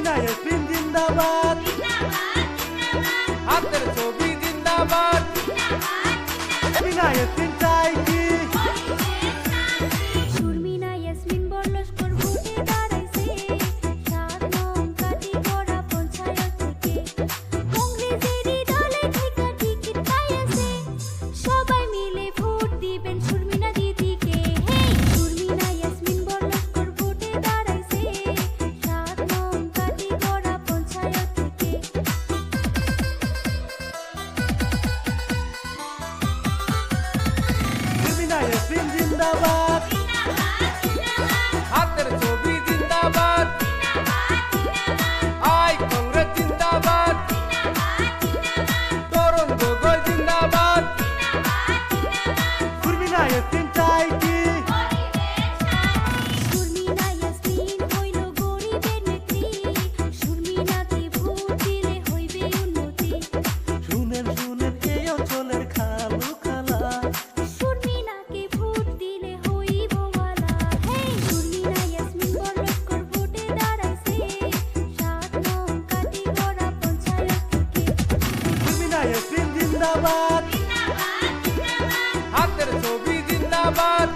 সুরমিনা ইয়াসমিন জিন্দাবাদ, হাতের ছবি জিন্দাবাদ, সুরমিনা ইয়াসমিন চাই কি? সুরমিনা ইয়াসমিন বরলস্কর ভোটে দাঁড়াইছে ৭ নং কাটিগড়া পঞ্চায়েত থেকে। কংগ্রেসেরই দলে থেকে টিকিট পাইয়াছে, সবাই মিলে ভোট দিবেন সুরমিনা দিদিকে। সুরমিনা ইয়াসমিন বরলস্কর ভোটে দাঁড়াইছে ৭ নং কাটিগড়া পঞ্চায়েত থেকে। সুরমিনা ইয়াসমিন জিন্দাবাদ, হাতের ছবি জিন্দাবাদ, আই কংগ্রেস জিন্দাবাদ, তরুণ গগৈ জিন্দাবাদ, সুরমিনা ইয়াসমিন চাই কি? সুরমিনা ইয়াসমিন হইল গরিবের নেত্রী, সুরমিনাকে ভোট দিলে হইবে উন্নতি। শুনেন শুনেন এই অঞ্চলের খালু খালা, সুরমিনাকে ভোট দিলে হইব ওয়ালা। সুরমিনা ইয়াসমিন বরলস্কর ভোটে দাঁড়াইছে ৭ নং কাটিগড়া পঞ্চায়েত থেকে। সুরমিনা ইয়াসমিন জিন্দাবাদ, হাতের ছবি জিন্দাবাদ,